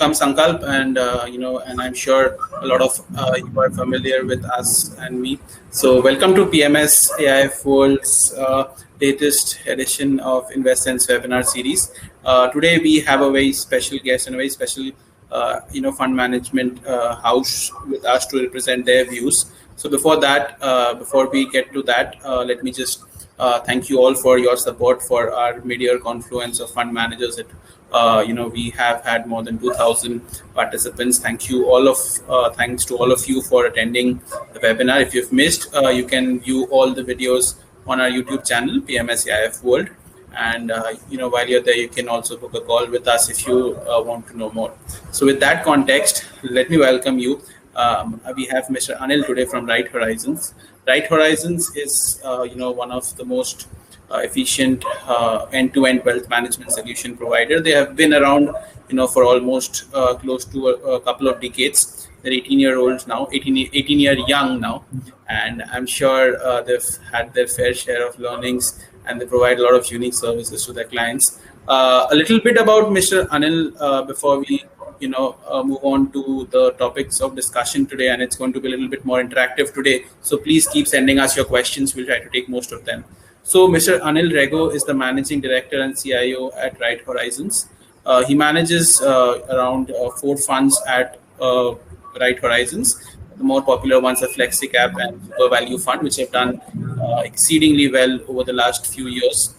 I'm Sankalp, and and I'm sure a lot of you are familiar with us and me. So, welcome to PMS AIF World's latest edition of InvestSense webinar series. Today, we have a very special guest and a very special, fund management house with us to represent their views. So, before we get to that, let me just thank you all for your support for our mid-year confluence of fund managers. We have had more than 2,000 participants. Thanks to all of you for attending the webinar. If you've missed, you can view all the videos on our YouTube channel, PMS AIF World. And while you're there, you can also book a call with us if you want to know more. So with that context, let me welcome you. We have Mr. Anil today from Right Horizons. Right Horizons is one of the most efficient end-to-end wealth management solution provider. They have been around for almost close to a couple of decades. They're 18-year-olds now, 18-year young now, and I'm sure they've had their fair share of learnings, and they provide a lot of unique services to their clients. A little bit about Mr. Anil before we move on to the topics of discussion today, and it's going to be a little bit more interactive today. So please keep sending us your questions. We'll try to take most of them. So Mr. Anil Rego is the managing director and CIO at Right Horizons. He manages around 4 funds at Right Horizons. The more popular ones are FlexiCap and Super Value Fund, which have done exceedingly well over the last few years.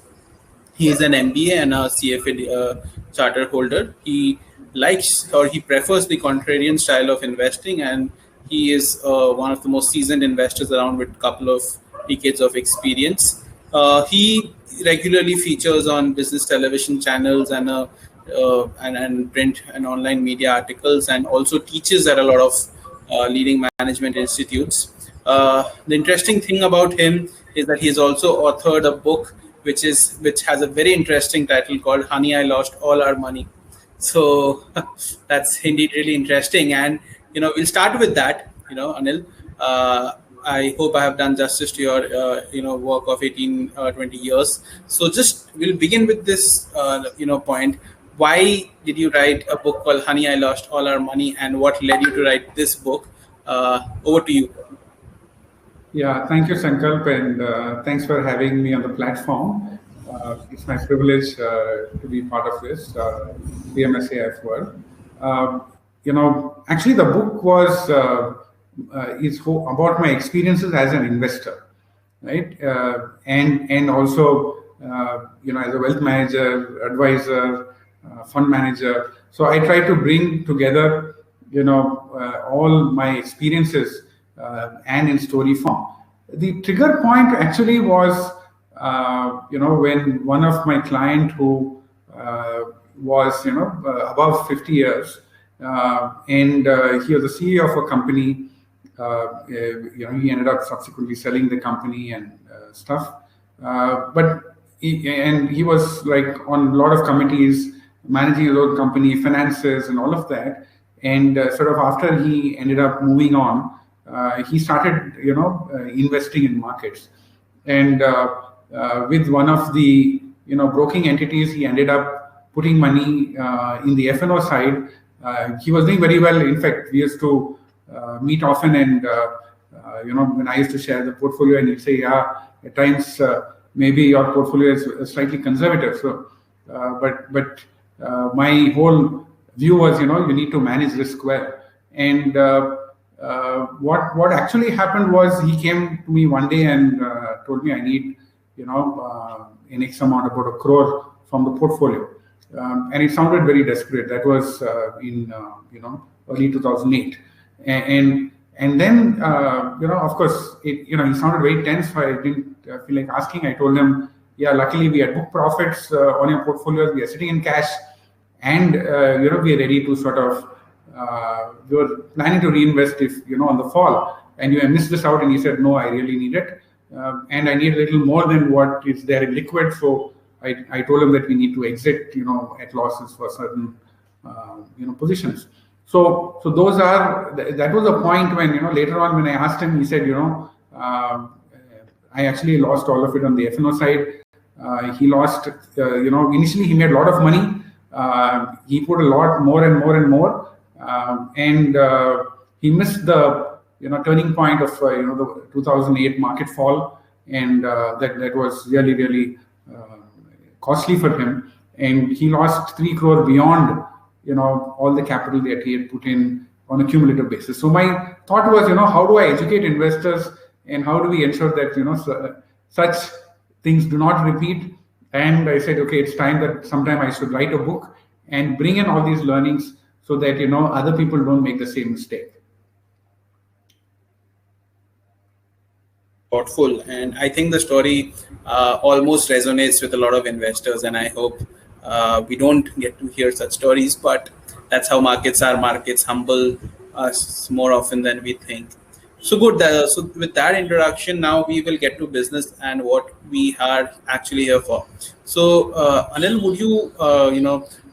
He is an MBA and a CFA charter holder. He prefers the contrarian style of investing, and he is one of the most seasoned investors around with a couple of decades of experience. He regularly features on business television channels and print and online media articles, and also teaches at a lot of leading management institutes. The interesting thing about him is that he has also authored a book which has a very interesting title called "Honey, I Lost All Our Money." So that's indeed really interesting, and we'll start with that. Anil, I hope I have done justice to your work of 20 years. So we'll begin with this point. Why did you write a book called Honey, I Lost All Our Money, and what led you to write this book? Over to you. Yeah, thank you, Sankalp, and thanks for having me on the platform. It's my privilege to be part of this PMS AIF World. Actually, the book was is about my experiences as an investor, right? And also, as a wealth manager, advisor, fund manager. So I try to bring together, all my experiences and in story form. The trigger point actually was, when one of my client who was, above 50 years, and he was the CEO of a company. He ended up subsequently selling the company and stuff. But he was like on a lot of committees, managing his own company, finances, and all of that. And sort of after he ended up moving on, he started, investing in markets. And with one of the, broking entities, he ended up putting money in the F&O side. He was doing very well. In fact, we used to meet often, and when I used to share the portfolio, and he'd say, "Yeah, at times maybe your portfolio is slightly conservative." So, but my whole view was, you need to manage risk well. And what actually happened was he came to me one day and told me I need, an X amount, about 1 crore from the portfolio. And it sounded very desperate. That was in early 2008, and then of course he sounded very tense. So I didn't feel like asking. I told him, yeah, luckily we had book profits on your portfolios. We are sitting in cash, and we are ready to sort of we were planning to reinvest if on the fall, and you have missed this out. And he said, no, I really need it, and I need a little more than what is there in liquid. So I told him that we need to exit, at losses for certain, positions. So that was a point when, later on when I asked him, he said, I actually lost all of it on the F&O side. He lost, initially he made a lot of money, he put a lot more and more and more, and he missed the turning point of the 2008 market fall, and that was really costly for him, and he lost 3 crore beyond all the capital that he had put in on a cumulative basis. So my thought was, how do I educate investors, and how do we ensure that such things do not repeat? And I said, okay, it's time that sometime I should write a book and bring in all these learnings so that other people don't make the same mistake. Thoughtful, and I think the story almost resonates with a lot of investors, and I hope we don't get to hear such stories, but that's how markets are. Markets humble us more often than we think. So good. So with that introduction, now we will get to business and what we are actually here for. So Anil, would you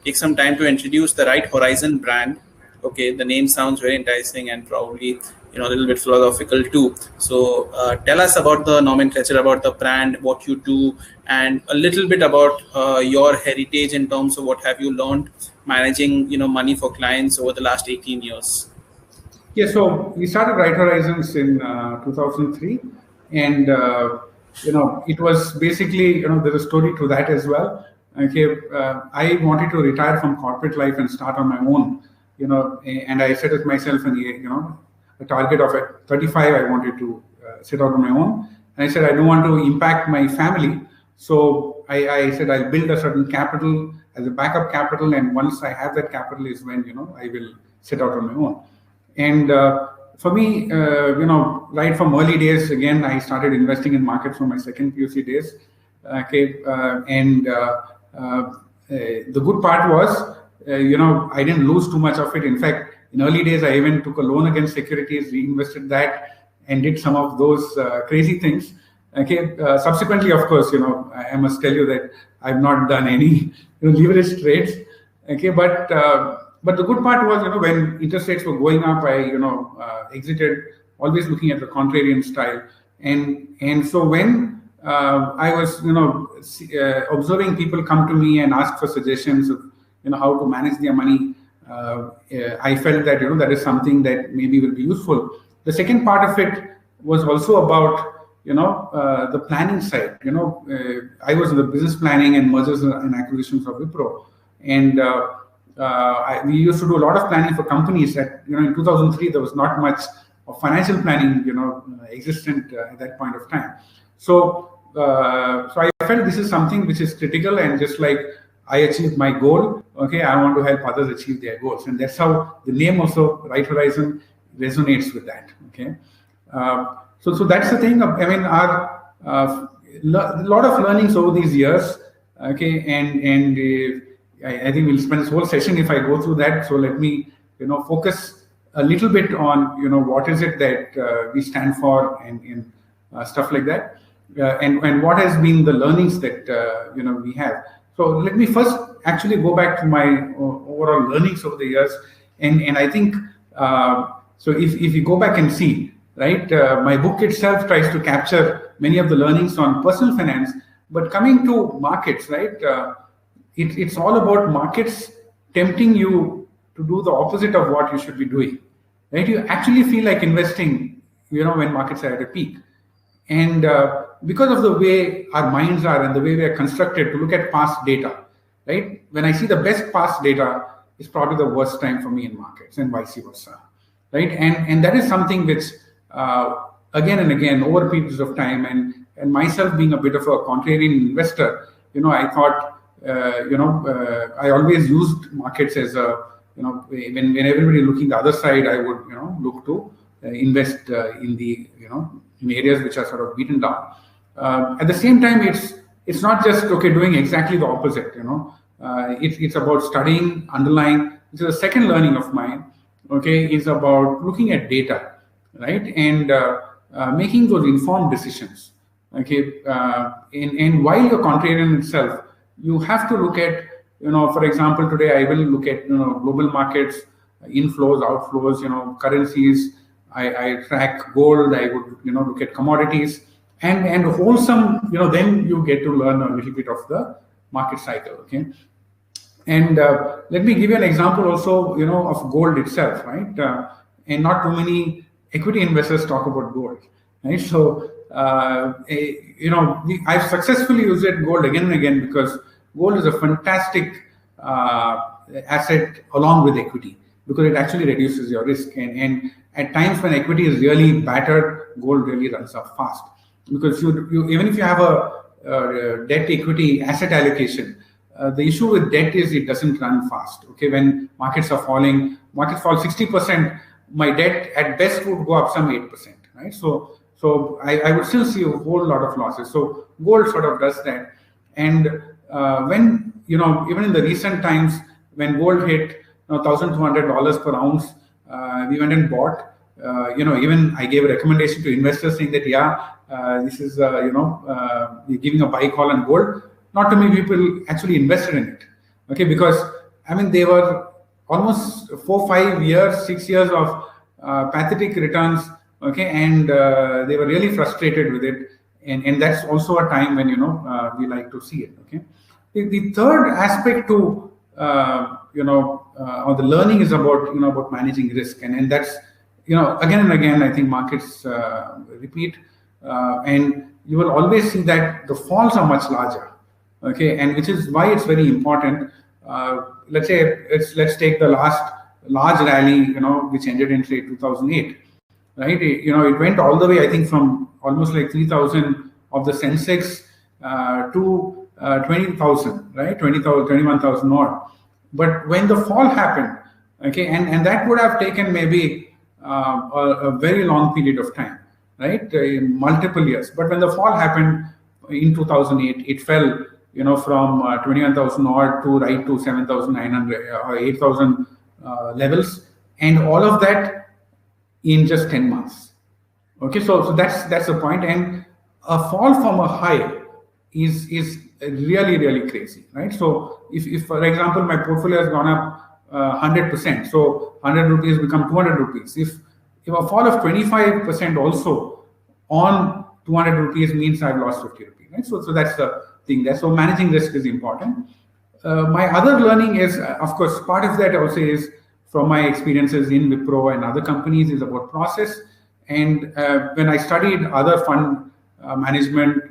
take some time to introduce the Right Horizon brand? Okay, the name sounds very enticing and probably a little bit philosophical too. So tell us about the nomenclature, about the brand, what you do, and a little bit about your heritage in terms of what have you learned managing money for clients over the last 18 years. Yeah, so we started Right Horizons in 2003, and it was basically there's a story to that as well. Okay, I wanted to retire from corporate life and start on my own, and I set it myself a target of at 35. I wanted to set out on my own, and I said I don't want to impact my family, so I said I'll build a certain capital as a backup capital, and once I have that capital is when I will set out on my own. And for me, right from early days, again, I started investing in markets from my second PUC days. Okay, and the good part was, I didn't lose too much of it. In fact, in early days, I even took a loan against securities, reinvested that, and did some of those crazy things. Okay, subsequently, of course, I must tell you that I've not done any leverage trades. Okay, but the good part was, when interest rates were going up, I, exited, always looking at the contrarian style. And so when I was, observing people come to me and ask for suggestions of, how to manage their money, I felt that, that is something that maybe will be useful. The second part of it was also about, the planning side. I was in the business planning and mergers and acquisitions of Wipro. And we used to do a lot of planning for companies that, in 2003, there was not much of financial planning, existent at that point of time. So I felt this is something which is critical, and just like I achieved my goal, okay, I want to help others achieve their goals. And that's how the name also, Right Horizon, resonates with that, okay. So that's the thing. I mean, our a lot of learnings over these years, okay, and I think we'll spend this whole session if I go through that. So let me, focus a little bit on, what is it that we stand for, and stuff like that, and what has been the learnings that we have. So let me first actually go back to my overall learnings over the years, and I think so. If you go back and see, right, my book itself tries to capture many of the learnings on personal finance, but coming to markets, right. It's all about markets tempting you to do the opposite of what you should be doing, right? You actually feel like investing, when markets are at a peak. And because of the way our minds are and the way we are constructed to look at past data, right? When I see the best past data, it's probably the worst time for me in markets, and vice versa, right? And that is something which, again and again, over periods of time, and myself being a bit of a contrarian investor, I thought, I always used markets as a, when everybody looking the other side, I would, look to invest in the, in areas which are sort of beaten down. At the same time, it's not just, doing exactly the opposite, it's about studying, underlying, which is the second learning of mine, is about looking at data, right? And making those informed decisions, and while you're contrarian itself, you have to look at, for example, today I will look at, global markets, inflows, outflows, currencies. I track gold. I would, look at commodities, and wholesome, then you get to learn a little bit of the market cycle. Okay. And let me give you an example also, of gold itself, right? And not too many equity investors talk about gold, right? So, I've successfully used gold again and again because gold is a fantastic asset along with equity because it actually reduces your risk. And at times when equity is really battered, gold really runs up fast because you even if you have a debt equity asset allocation, the issue with debt is it doesn't run fast. Okay, when markets are falling, market falls 60%, my debt at best would go up some 8%, right? So I would still see a whole lot of losses. So gold sort of does that. And when even in the recent times when gold hit $1,200 per ounce, we went and bought. Even I gave a recommendation to investors saying that this is we're giving a buy call on gold. Not too many people actually invested in it. Okay, because I mean they were almost 4, 5 years, 6 years of pathetic returns. Okay, and they were really frustrated with it, and that's also a time when we like to see it. Okay, the third aspect to or the learning is about managing risk, and that's again and again I think markets repeat, and you will always see that the falls are much larger. Okay, and which is why it's very important. Let's say let's take the last large rally, which ended in say 2008, right? It went all the way, I think, from almost like 3,000 of the Sensex to 20,000, right? 20,000, 21,000 odd. But when the fall happened, okay, and that would have taken maybe a very long period of time, right? Multiple years. But when the fall happened in 2008, it fell, from 21,000 odd to right to 7,900 or 8,000 levels, and all of that in just 10 months. Okay, so that's the point. And a fall from a high is really crazy, right? So if for example my portfolio has gone up 100%, so 100 rupees become 200 rupees. If a fall of 25% also on 200 rupees means I've lost 50 rupees, right? So that's the thing there. So managing risk is important. My other learning is, of course, part of that also is from my experiences in Wipro and other companies is about process. And when I studied other fund management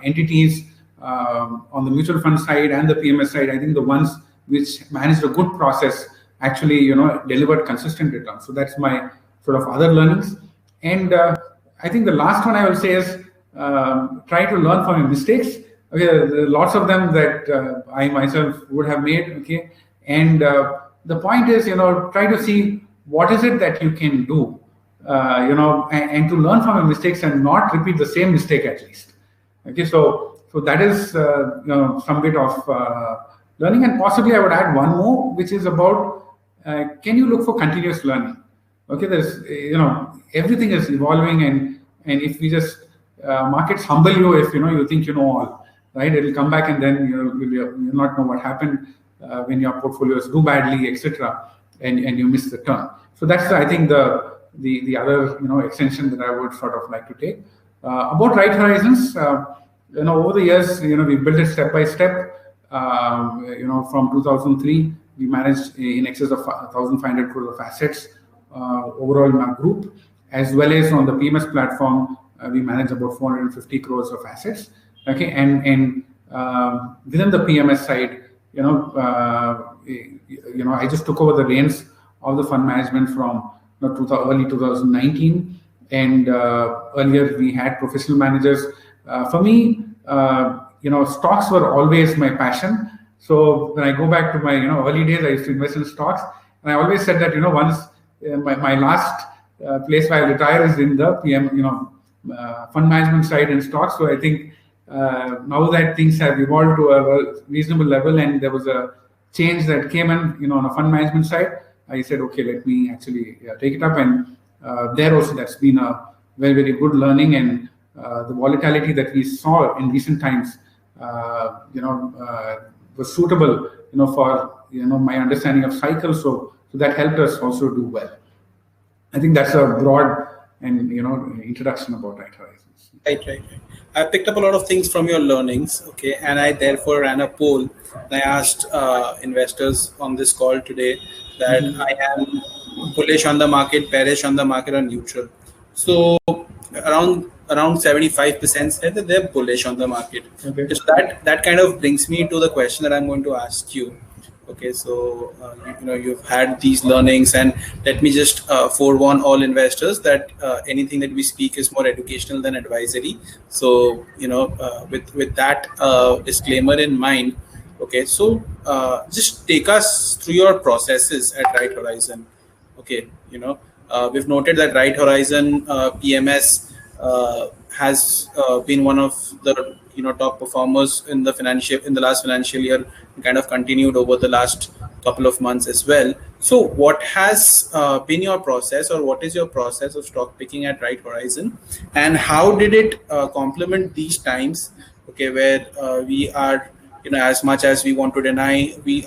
entities on the mutual fund side and the PMS side, I think the ones which managed a good process actually, delivered consistent returns. So that's my sort of other learnings. And I think the last one I will say is try to learn from your mistakes. Okay, there are lots of them that I myself would have made. Okay, and the point is, try to see what is it that you can do, and to learn from your mistakes and not repeat the same mistake at least. Okay, so that is some bit of learning, and possibly I would add one more, which is about can you look for continuous learning? Okay, there's everything is evolving, and if we just markets humble you if you think you know all, right? It'll come back and then you'll not know what happened when your portfolios do badly, etc., and you miss the turn. So that's I think the other extension that I would sort of like to take about Right Horizons. Over the years, we built it step by step. From 2003, we managed in excess of 1,500 crores of assets overall in our group, as well as on the PMS platform, we manage about 450 crores of assets. Okay, and within the PMS side, I just took over the reins of the fund management from early 2019, and earlier we had professional managers. For me, stocks were always my passion. So when I go back to my early days, I used to invest in stocks, and I always said that once my last place where I retire is in the PM fund management side and stocks. So I think now that things have evolved to a reasonable level, and there was a change that came in on a fund management side, I said, okay, let me actually take it up, and there also that's been a very good learning, and the volatility that we saw in recent times was suitable for my understanding of cycles, so that helped us also do well. I think that's a broad and introduction about Right Horizons. Right. I picked up a lot of things from your learnings, okay, and I therefore ran a poll. And I asked investors on this call today that I am bullish on the market, bearish on the market, or neutral. So around 75% said that they're bullish on the market. Okay. So that kind of brings me to the question that I'm going to ask you. Okay, so you've had these learnings, and let me just forewarn all investors that anything that we speak is more educational than advisory. So with that disclaimer in mind, okay, so just take us through your processes at Right Horizon. Okay, we've noted that Right Horizon PMS has been one of the top performers in the last financial year, and kind of continued over the last couple of months as well. So what has been your process, or what is your process of stock picking at Right Horizon, and how did it complement these times, okay, where we are, as much as we want to deny, we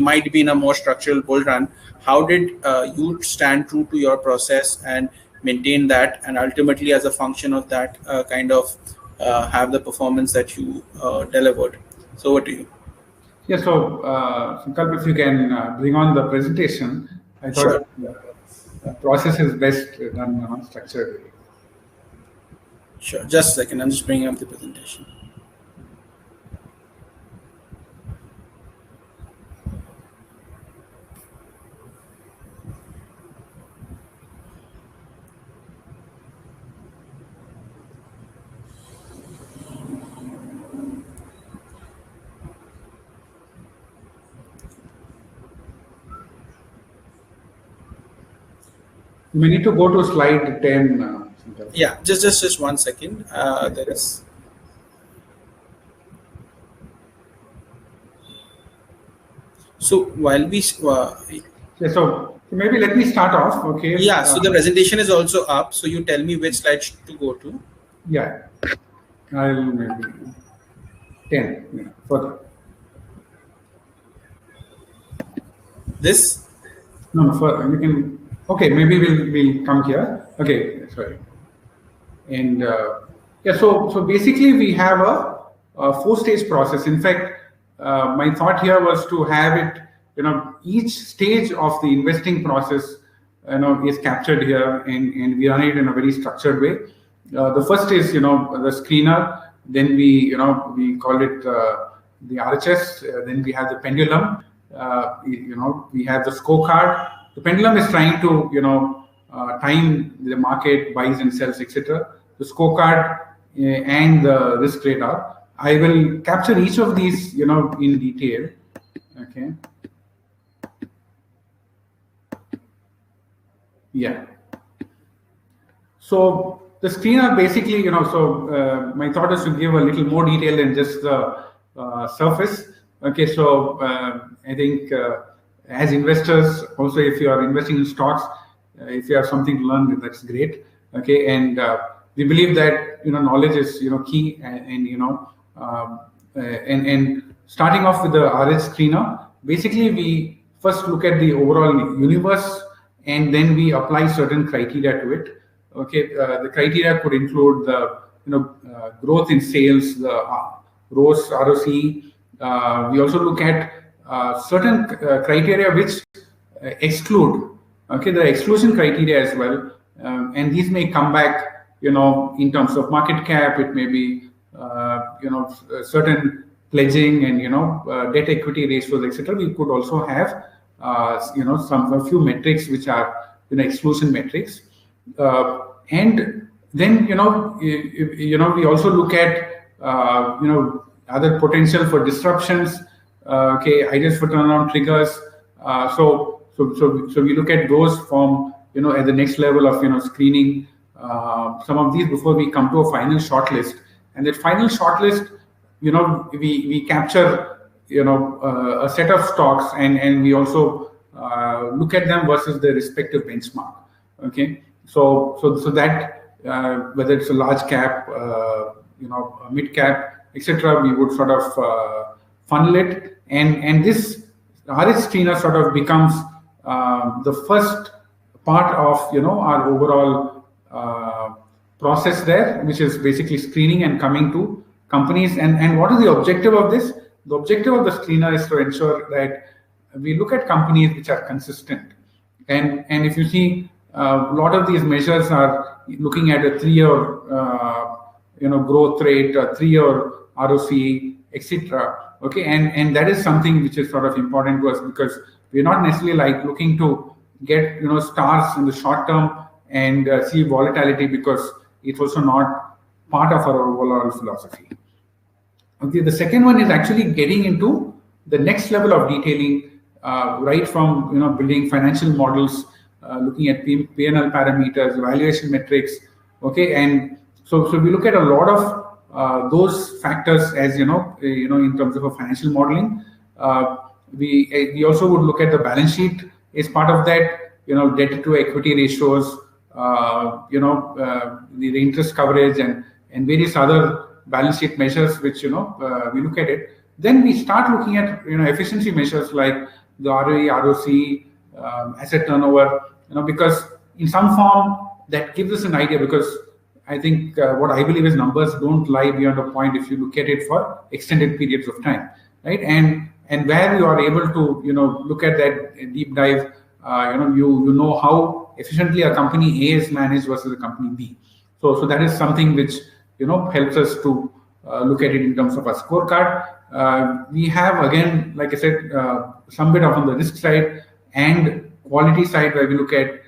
might be in a more structural bull run? How did you stand true to your process and maintain that, and ultimately as a function of that kind of have the performance that you delivered? So what do you? Yeah, so Sankalp, if you can bring on the presentation, I thought the process is best done in a structured way. Sure, just a second, I'm just bringing up the presentation. We need to go to slide 10. Yeah, just 1 second. There is. So while we. Yeah, so maybe let me start off. Okay. Yeah. So the presentation is also up. So you tell me which slide to go to. Yeah. I'll maybe 10. Yeah, further. This. No, further. You can. Okay, maybe we'll come here. Okay, sorry. And yeah, so basically we have a 4-stage process. In fact, my thought here was to have it, each stage of the investing process, is captured here, and we run it in a very structured way. The first is, the screener. Then we call it the RHS. Then we have the pendulum. We have the scorecard. The pendulum is trying to, time the market, buys and sells, etc. The scorecard and the risk radar. I will capture each of these, in detail. Okay. Yeah. So the screener basically, my thought is to give a little more detail than just the surface. Okay. So I think. As investors, also if you are investing in stocks, if you have something to learn, that's great. Okay, and we believe that knowledge is key, and starting off with the RH screener, basically we first look at the overall universe, and then we apply certain criteria to it. Okay, the criteria could include the growth in sales, the ROS, ROC. We also look at certain criteria which exclude, the exclusion criteria as well, and these may come back, in terms of market cap. It may be, certain pledging and debt equity ratios, etc. We could also have, a few metrics which are exclusion metrics, and then we also look at other potential for disruptions. Ideas for turnaround triggers. So we look at those from at the next level of screening some of these before we come to a final shortlist. And that final shortlist, we capture a set of stocks, and we also look at them versus their respective benchmark. Okay, so that whether it's a large cap, a mid cap, etc., we would sort of funnel it. And this RH screener sort of becomes the first part of our overall process there, which is basically screening and coming to companies. And what is the objective of this? The objective of the screener is to ensure that we look at companies which are consistent. And if you see, a lot of these measures are looking at a 3-year growth rate, a 3-year ROCE, etc. Okay, and that is something which is sort of important to us, because we're not necessarily like looking to get stars in the short term and see volatility, because it's also not part of our overall philosophy. Okay, the second one is actually getting into the next level of detailing, right from building financial models, looking at P&L parameters, valuation metrics. Okay, and so we look at a lot of those factors as in terms of a financial modeling. We also would look at the balance sheet as part of that. Debt to equity ratios, the interest coverage, and various other balance sheet measures, which we look at it. Then we start looking at efficiency measures like the ROE, ROC, asset turnover. Because in some form that gives us an idea. Because I think what I believe is numbers don't lie beyond a point if you look at it for extended periods of time, right? And where you are able to look at that deep dive, you know how efficiently a company A is managed versus a company B. So that is something which helps us to look at it in terms of a scorecard. We have, again, like I said, some bit of on the risk side and quality side, where we look at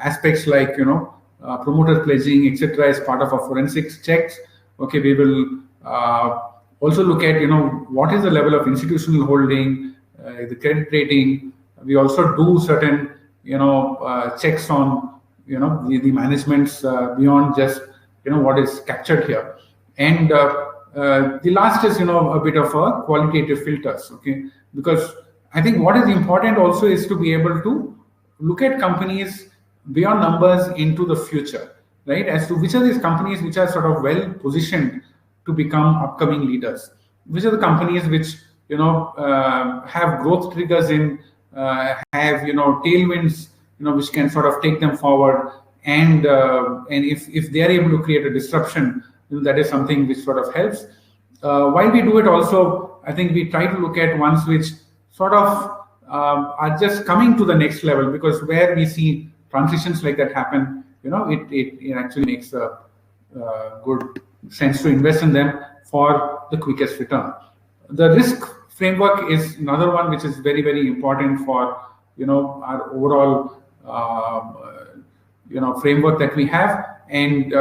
aspects like promoter pledging, etc., as part of our forensics checks. Okay, we will also look at what is the level of institutional holding, the credit rating. We also do certain checks on the managements beyond just what is captured here. And the last is a bit of a qualitative filters. Okay, because I think what is important also is to be able to look at companies beyond numbers into the future, right? As to which are these companies which are sort of well positioned to become upcoming leaders. Which are the companies which have growth triggers in, have tailwinds, which can sort of take them forward. And if they are able to create a disruption, that is something which sort of helps. While we do it also, I think we try to look at ones which sort of are just coming to the next level, because where we see transitions like that happen, it actually makes a good sense to invest in them for the quickest return. The risk framework is another one which is very, very important for our overall framework that we have. And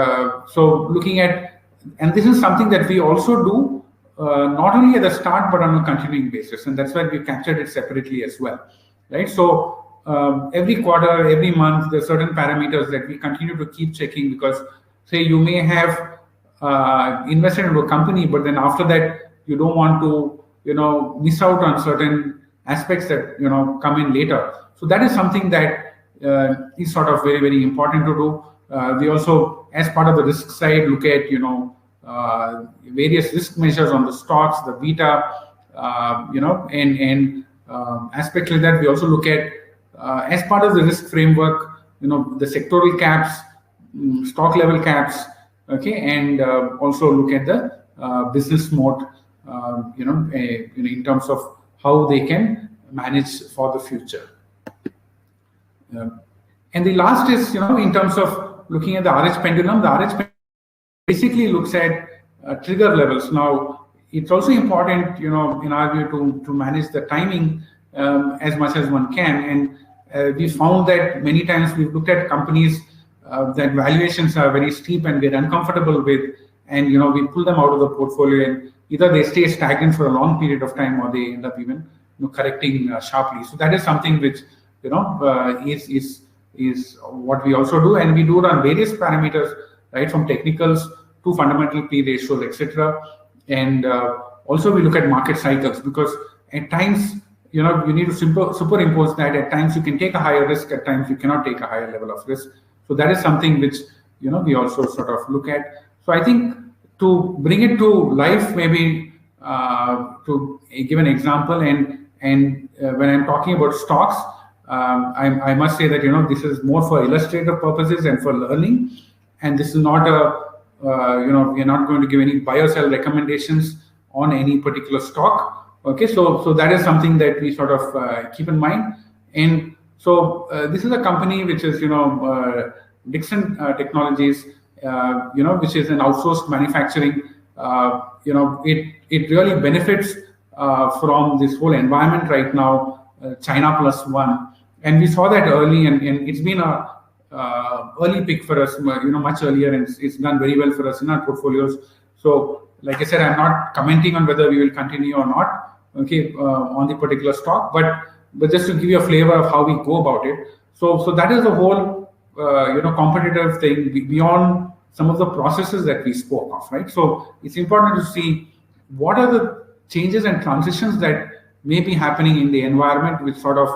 so looking at, and this is something that we also do not only at the start but on a continuing basis, and that's why we captured it separately as well, right? So every quarter, every month, there are certain parameters that we continue to keep checking, because say you may have invested into a company, but then after that you don't want to miss out on certain aspects that come in later. So that is something that is sort of very, very important to do. We also, as part of the risk side, look at various risk measures on the stocks, the beta, and aspects like that. We also look at, as part of the risk framework, the sectoral caps, stock level caps, okay, and also look at the business mode, in terms of how they can manage for the future. And the last is, in terms of looking at the RH pendulum. The RH pendulum basically looks at trigger levels. Now, it's also important, in our view, to manage the timing as much as one can. And we found that many times we've looked at companies that valuations are very steep and we're uncomfortable with, and we pull them out of the portfolio, and either they stay stagnant for a long period of time, or they end up even correcting sharply. So that is something which is what we also do, and we do it on various parameters, right, from technicals to fundamental P ratios, etc. And also we look at market cycles, because at times you need to superimpose that. At times you can take a higher risk, at times you cannot take a higher level of risk. So that is something which we also sort of look at. So I think to bring it to life, maybe to give an example, and when I'm talking about stocks, I must say that this is more for illustrative purposes and for learning. and this is not we're not going to give any buy or sell recommendations on any particular stock. Okay, so that is something that we sort of keep in mind. And so this is a company which is Dixon Technologies, which is an outsourced manufacturing. It really benefits from this whole environment right now, China plus one, and we saw that early, and it's been a early pick for us, much earlier, and it's done very well for us in our portfolios. So, like I said, I'm not commenting on whether we will continue or not, okay, on the particular stock, but just to give you a flavor of how we go about it. So that is the whole, competitive thing beyond some of the processes that we spoke of, right? So it's important to see what are the changes and transitions that may be happening in the environment, which sort of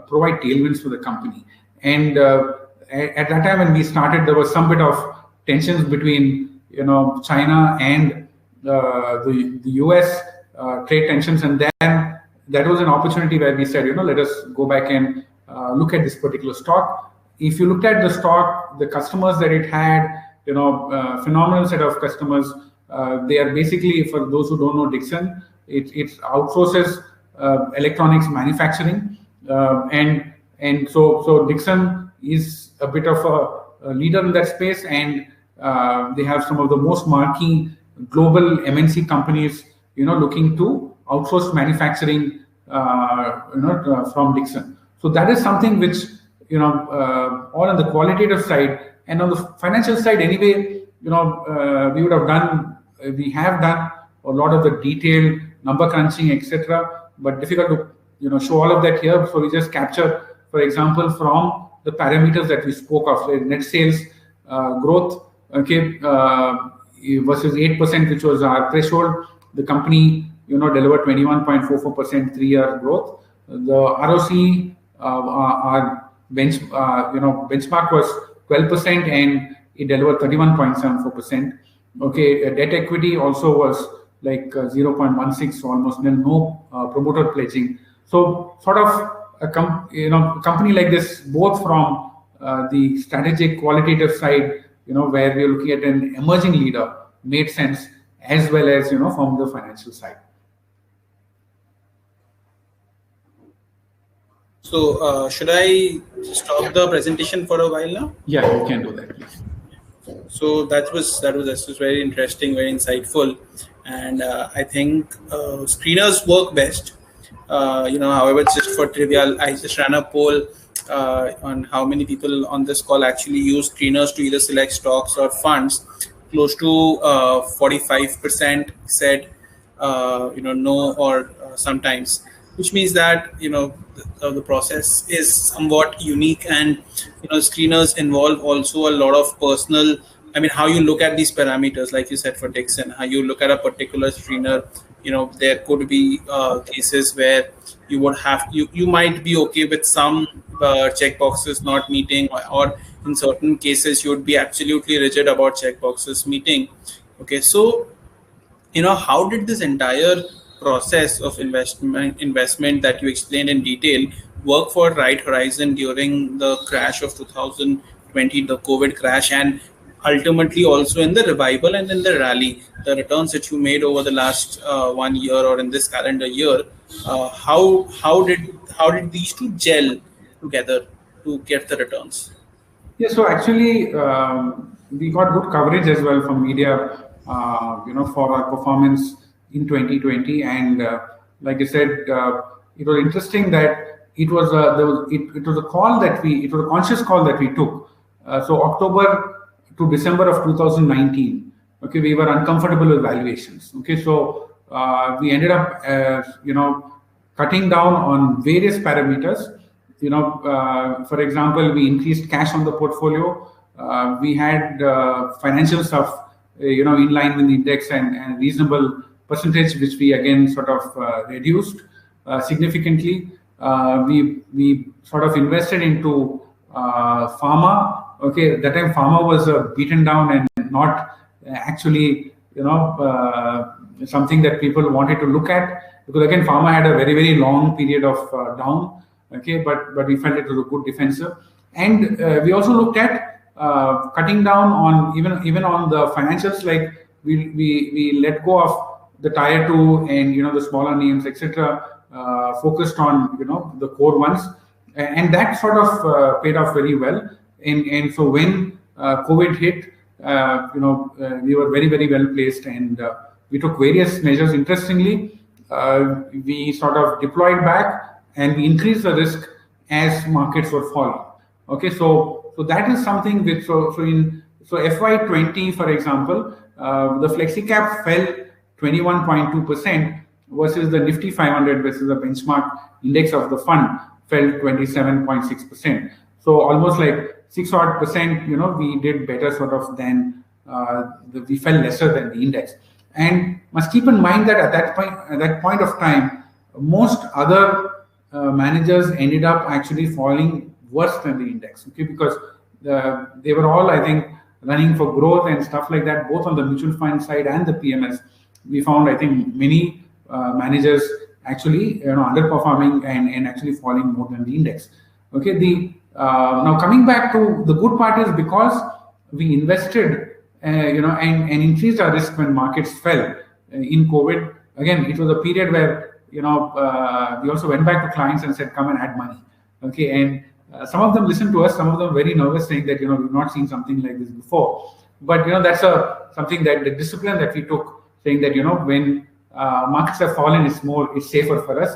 provide tailwinds for the company. And at that time when we started, there was some bit of tensions between China and the US, trade tensions, and then that was an opportunity where we said, let us go back and look at this particular stock. If you looked at the stock, the customers that it had, phenomenal set of customers. They are basically, for those who don't know Dixon, it outsources electronics manufacturing, and so Dixon is a bit of a leader in that space, and they have some of the most marquee global MNC companies, looking to outsource manufacturing, from Dixon. So that is something which, all on the qualitative side, and on the financial side anyway, we have done a lot of the detailed number crunching, etc. But difficult to show all of that here. So we just capture, for example, from the parameters that we spoke of, like net sales growth, okay, versus 8%, which was our threshold. The company, delivered 21.44% 3-year growth. The ROC, our benchmark was 12%, and it delivered 31.74%. Okay, debt equity also was like 0.16, so almost no promoter pledging. So sort of a company like this, both from the strategic qualitative side, where we're looking at an emerging leader, made sense, as well as from the financial side. So should I stop the presentation for a while now? Yeah, you can do that, please. So that was very interesting, very insightful, and I think screeners work best. However, just for trivial, I just ran a poll on how many people on this call actually use screeners to either select stocks or funds. Close to 45% said no or sometimes, which means that the process is somewhat unique, and screeners involve also a lot of personal, how you look at these parameters, like you said for Dixon, how you look at a particular screener. There could be cases where you might be okay with some checkboxes not meeting, or in certain cases you would be absolutely rigid about checkboxes meeting. Okay, so how did this entire process of investment that you explained in detail work for Right Horizon during the crash of 2020, the COVID crash, and ultimately also in the revival and in the rally, the returns that you made over the last 1 year or in this calendar year? How did these two gel together to get the returns? Yeah, so actually we got good coverage as well from media, for our performance in 2020, and like I said, it was interesting that it was a call that it was a conscious call that we took. So October to December of 2019, okay, we were uncomfortable with valuations. Okay, so we ended up cutting down on various parameters. For example, we increased cash on the portfolio. We had financial stuff, in line with the index, and reasonable percentage, which we again sort of reduced significantly. We sort of invested into pharma. Okay, at that time pharma was beaten down and not actually something that people wanted to look at, because again pharma had a very, very long period of down. Okay, but we felt it was a good defensive, and we also looked at cutting down on even on the financials, like we let go of the tier 2 and the smaller names, etc., focused on the core ones, and that sort of paid off very well. And so when COVID hit, we were very, very well placed, and we took various measures. Interestingly, we sort of deployed back and we increased the risk as markets were falling. Okay, so that is something which so FY20, for example, the flexi cap fell 21.2% versus the Nifty 500, versus the benchmark index of the fund, fell 27.6%. So almost like 6 odd percent, we did better sort of than we fell lesser than the index. And must keep in mind that at that point of time, most other managers ended up actually falling worse than the index. Okay, because they were all, I think, running for growth and stuff like that, both on the mutual fund side and the PMS. We found, I think, many managers actually underperforming and actually falling more than the index. Okay, now coming back to the good part is because we invested and increased our risk when markets fell in COVID. Again, it was a period where we also went back to clients and said, come and add money. Okay, and some of them listened to us, some of them very nervous, saying that we've not seen something like this before. But that's something that the discipline that we took, saying that when markets have fallen, it's safer for us.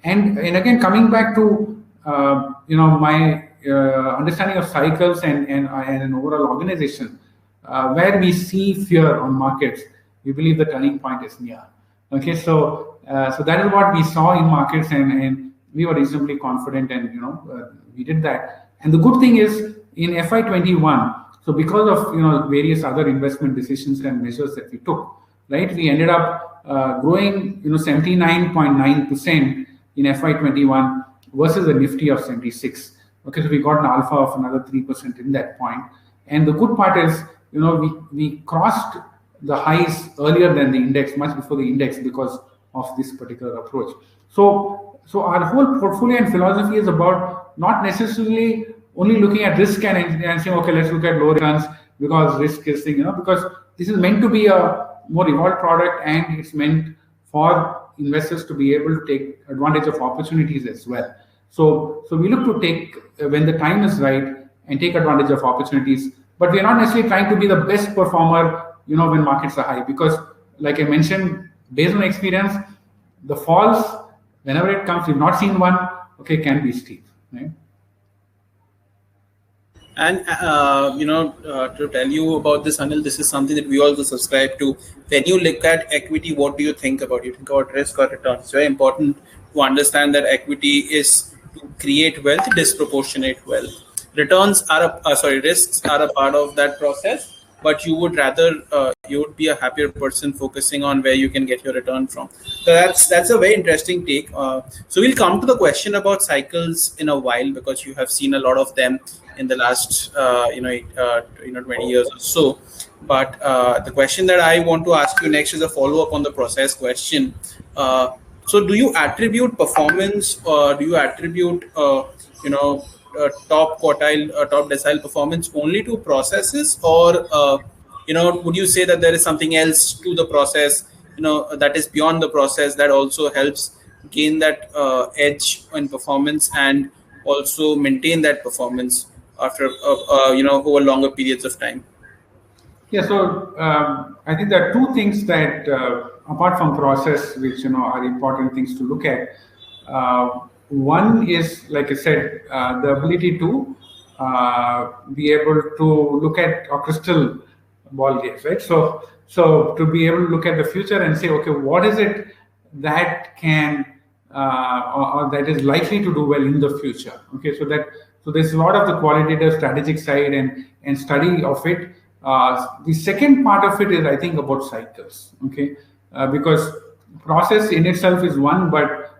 And again, coming back to my understanding of cycles and an overall organization, where we see fear on markets, we believe the turning point is near. Okay, so that is what we saw in markets, and we were reasonably confident, and we did that. And the good thing is in FY21, so because of various other investment decisions and measures that we took, right, we ended up growing 79.9% in FY21 versus a Nifty of 76. Okay, so we got an alpha of another 3% in that point. And the good part is, we crossed the highs earlier than the index, much before the index, because of this particular approach. So our whole portfolio and philosophy is about not necessarily only looking at risk and saying, okay, let's look at low returns because risk is thing, because this is meant to be a more evolved product, and it's meant for investors to be able to take advantage of opportunities as well. So we look to take, when the time is right, and take advantage of opportunities. But we are not necessarily trying to be the best performer, when markets are high, because like I mentioned, based on experience, the falls, whenever it comes, we've not seen one, okay, can be steep, right? And to tell you about this, Anil, this is something that we also subscribe to. When you look at equity, what do you think about? You think about risk or return? It's very important to understand that equity is to create wealth, disproportionate wealth. Risks are a part of that process, but you would rather you would be a happier person focusing on where you can get your return from. So that's a very interesting take. So we'll come to the question about cycles in a while, because you have seen a lot of them in the last 20 years or so. But the question that I want to ask you next is a follow-up on the process question. So do you attribute performance, or do you attribute top quartile, top decile performance only to processes, or would you say that there is something else to the process, that is beyond the process, that also helps gain that edge in performance and also maintain that performance after over longer periods of time? Yeah, so I think there are two things that apart from process, which are important things to look at. One is, like I said, the ability to be able to look at a crystal ball gaze, right? So to be able to look at the future and say, okay, what is it that can or that is likely to do well in the future? Okay, so there's a lot of the qualitative strategic side and study of it. The second part of it is, I think, about cycles. Okay, because process in itself is one, but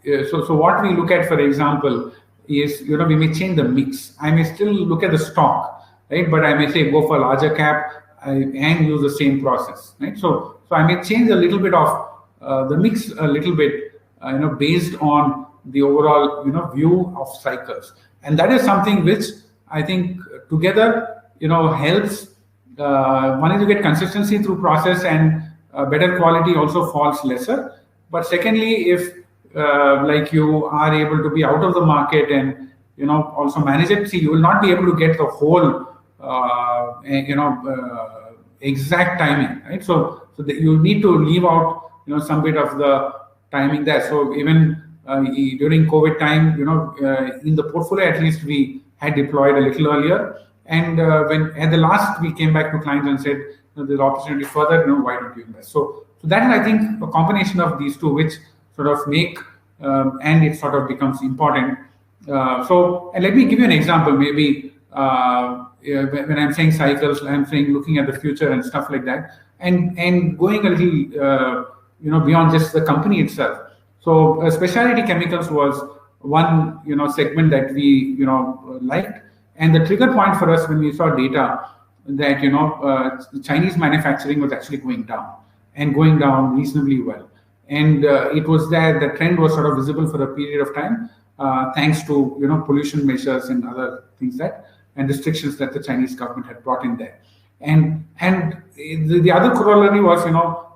so what we look at, for example, is we may change the mix. I may still look at the stock, right? But I may say go for larger cap and use the same process, right? So I may change a little bit of the mix a little bit, based on the overall view of cycles, and that is something which I think together, helps. One is you get consistency through process, and better quality also falls lesser. But secondly, if like you are able to be out of the market and also manage it, see, you will not be able to get the whole exact timing, right? So you need to leave out some bit of the timing there. So even during COVID time, in the portfolio at least we had deployed a little earlier. And when at the last we came back to clients and said, there's opportunity further, why don't you invest? So that is, I think, a combination of these two which sort of make and it sort of becomes important. And let me give you an example. Maybe when I'm saying cycles, I'm saying looking at the future and stuff like that, and going a little beyond just the company itself. So specialty chemicals was one segment that we liked, and the trigger point for us when we saw data that Chinese manufacturing was actually going down reasonably well, and it was there. The trend was sort of visible for a period of time, thanks to pollution measures and other things and restrictions that the Chinese government had brought in there. And the other corollary was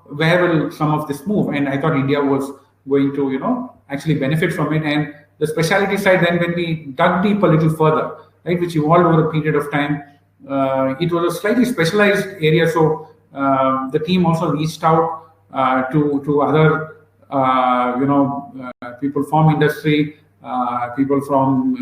where will some of this move? And I thought India was going to actually benefit from it. And the specialty side, then when we dug deep a little further, right, which evolved over a period of time, it was a slightly specialized area. So the team also reached out to other people from industry, people from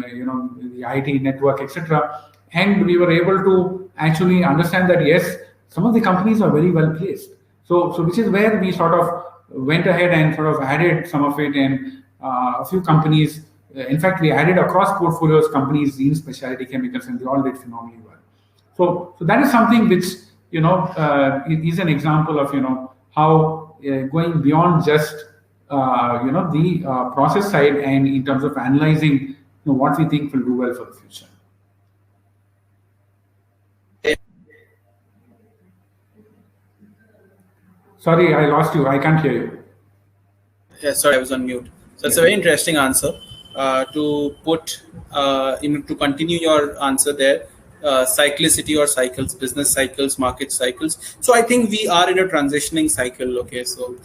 the IT network, etc. And we were able to actually understand that yes, some of the companies are very well placed. So which is where we sort of went ahead and sort of added some of it, and a few companies. In fact, we added across portfolios companies in specialty chemicals, and they all did phenomenally well. So that is something which is an example of how going beyond just the process side, and in terms of analyzing what we think will do well for the future. Sorry, I lost you. I can't hear you. Yeah, sorry, I was on mute. So it's a very interesting answer. To continue your answer there, cyclicity or cycles, business cycles, market cycles. So I think we are in a transitioning cycle. Okay, so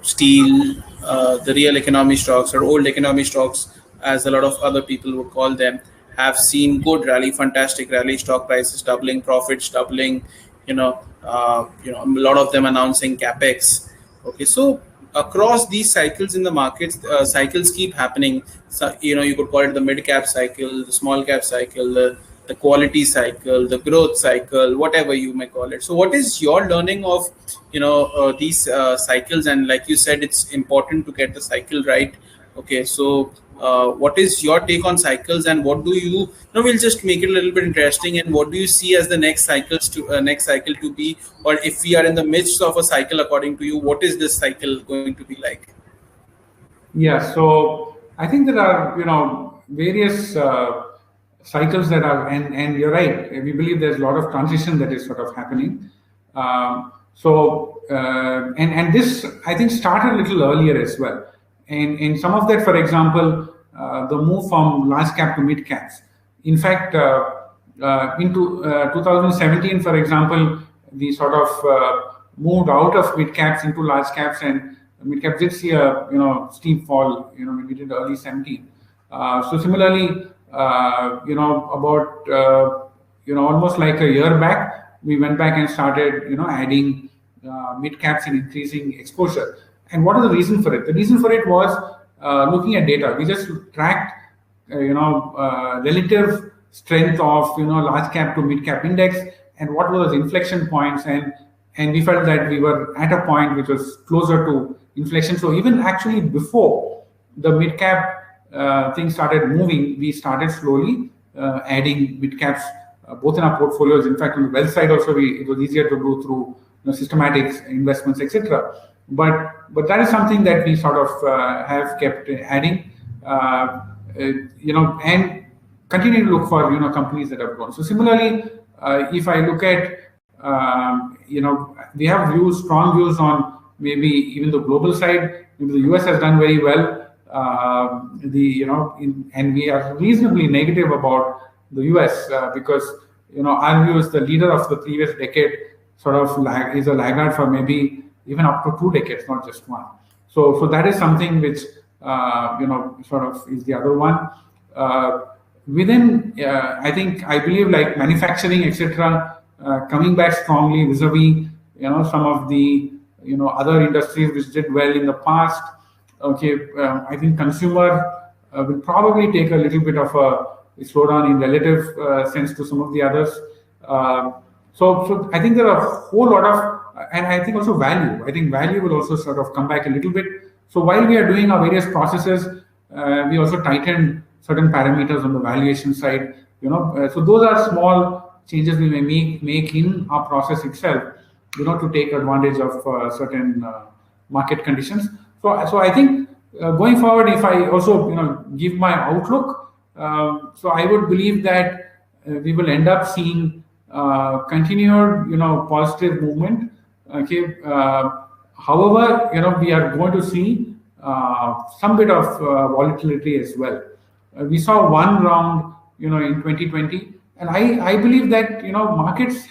steel, the real economy stocks or old economy stocks, as a lot of other people would call them, have seen good rally, fantastic rally, stock prices doubling, profits doubling. A lot of them announcing capex. Okay, so across these cycles in the markets, cycles keep happening. So, you could call it the mid cap cycle, the small cap cycle, the quality cycle, the growth cycle, whatever you may call it. So what is your learning of these cycles? And like you said, it's important to get the cycle right. Okay, so what is your take on cycles, and what do you we'll just make it a little bit interesting, and what do you see as the next cycle to be, or if we are in the midst of a cycle, according to you, what is this cycle going to be like? Yeah, so I think there are various cycles that are, and you're right, we believe there's a lot of transition that is sort of happening. And this, I think, started a little earlier as well. And some of that, for example, the move from large cap to mid caps. In fact, into 2017, for example, we sort of moved out of mid caps into large caps, and mid caps did see a steep fall when we did early 17. So similarly, about almost like a year back, we went back and started adding mid caps and increasing exposure. And what is the reason for it? The reason for it was looking at data. We just tracked relative strength of large cap to mid cap index, and what were those inflection points, and we felt that we were at a point which was closer to inflection. So even actually before the mid cap things started moving, we started slowly adding mid caps both in our portfolios. In fact, on the wealth side also, it was easier to do through systematic investments, etc. But that is something that we sort of have kept adding, and continue to look for companies that have grown. So similarly, if I look at we have strong views on maybe even the global side. Maybe the US has done very well. And we are reasonably negative about the US, because our view is the leader of the previous decade sort of is a laggard for maybe even up to 2 decades, not just one. So that is something which sort of is the other one. Within, I believe like manufacturing, etc., coming back strongly vis-a-vis some of the other industries which did well in the past. Okay, I think consumer will probably take a little bit of a slowdown in relative sense to some of the others. So I think there are a whole lot of, and I think also value. I think value will also sort of come back a little bit. So while we are doing our various processes, we also tightened certain parameters on the valuation side. So those are small changes we may make in our process itself, to take advantage of certain market conditions. So I think going forward, if I also give my outlook, so I would believe that we will end up seeing continued positive movement. Okay, however, we are going to see some bit of volatility as well. We saw one round in 2020, and I believe that markets